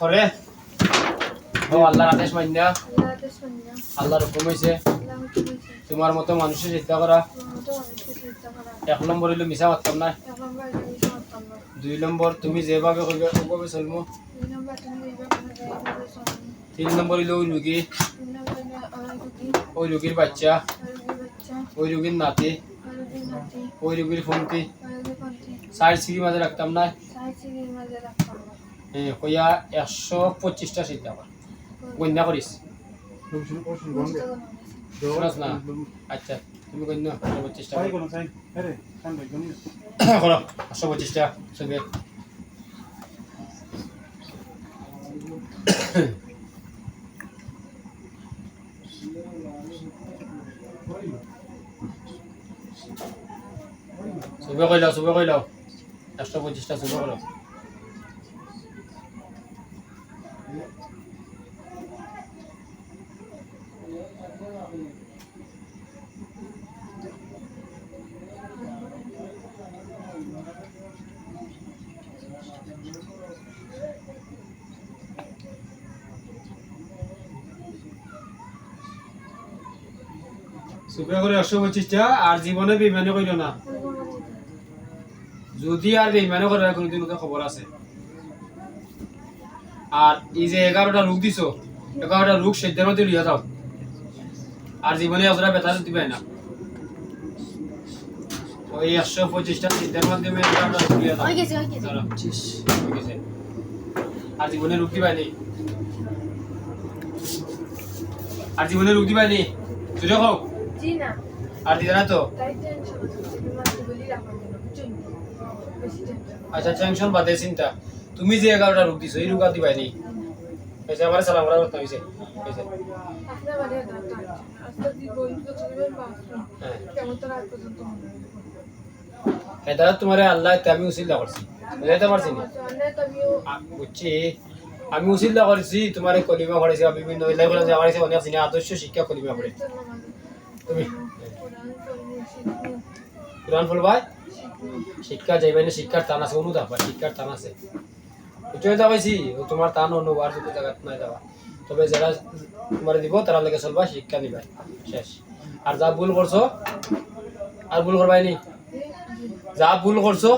করে ও আল্লাহর আদেশ মানিয়া আল্লাহর হুকুম হইছে তোমার মতো মানুষের চিন্তা করা। 1 নম্বর হইল মিছা মারতাম না। 2 নম্বর তুমি যেভাবে কইবে ওভাবে চলমু। 3 নম্বর হইল ওই রুগীর বাচ্চা, ওই রুগীর নাতি, ওই রুগীর ফোনটি 4 সিঁড়ির মাঝে রাখতাম না। কইয়া 125টা চিন্তা কর গণ্যা করিস শুনাস না। আচ্ছা তুমি গণ্য 125টা করো। 125টা সবে সবে কইলাও 125টা সবে করো। সুপে করে 125টা আর জীবনে বেইমানি কইল না। যদি আর বেইমানি করে কোনদিন ওটা খবর আছে। আর এই যে 11টা রোগ দিছো 11টা রোগ সেদ্ধের মধ্যে লিয়া যাও আর জীবনে অতটা ব্যথা দিবে না। ওই 125টা সেদ্ধের মাধ্যমে 11টা রোগ লিয়া যাও। আর জীবনে রোগ দিবা নেই। আর জীবনে রোগ দিবা নেই তুই হোক আর দিদা না তো। আচ্ছা টেনশন বাদে চিন্তা তুমি যে 11টা রোগ দিছো এই রোগ আর দিবাই নেই। এসে আমার সালাম করার কথা হইছে এটা তোমার আল্লাহ আমি উসিলা করছি বুঝাইতে পারছি না বুঝছি আমি উসিলা করছি তোমার কলিমা পড়েছি বিভিন্ন এলাকাগুলো যে আমার অনেক চিনি আদর্শ শিক্ষা কলিমা পড়ে তুমি কোরআন পড়বাই শিক্ষা যাইবাই না। শিক্ষার টান আছে অনুদান শিক্ষার টান আছে ওইটাই যাবাইছি তোমার টান অনুবার যদি জায়গা নাই যাবা তবে যারা তোমার দিব তারা লেগে চলবা শিক্ষা নিবাই শেষ। আর যা ভুল করছো আর ভুল করবাই নি। যা ভুল করছো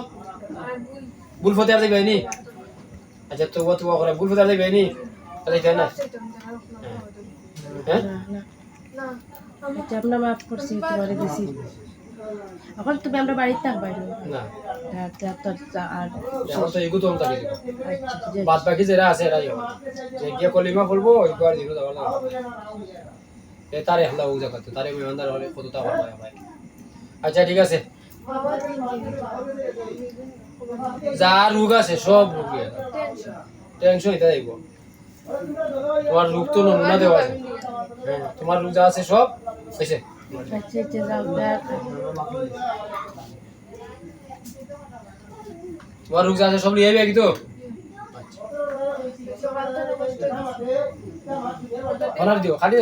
ভুল ফতে আর যাইবাই নি। আচ্ছা তো করে ভুল ফতে আর যাইবাই নি তাই না। হ্যাঁ আমরা মাফ করছি তোমার দিছি এখন তুমি আমরা বাড়িতে থাকবাই না আর এখন তো এগু তো থাকি বাদ বাকি যারা আছে এরাই যে গিয়ে কলিমা বলবো একবার দিন যাওয়ার না এ তারে হালা ও জায়গাতে তারে মেহমানদার হলে কতটা ভালো হয় ভাই। আচ্ছা ঠিক আছে যা রোগ আছে সব রোগ টেনশন এটা দেখব তোমার রোগ তো নমুনা দেওয়া আছে। হ্যাঁ তোমার রোগ যা আছে সব হয়েছে। তোমার রোগ যা আছে সব লিয়ে যাবে কি তো অনার দিও খালি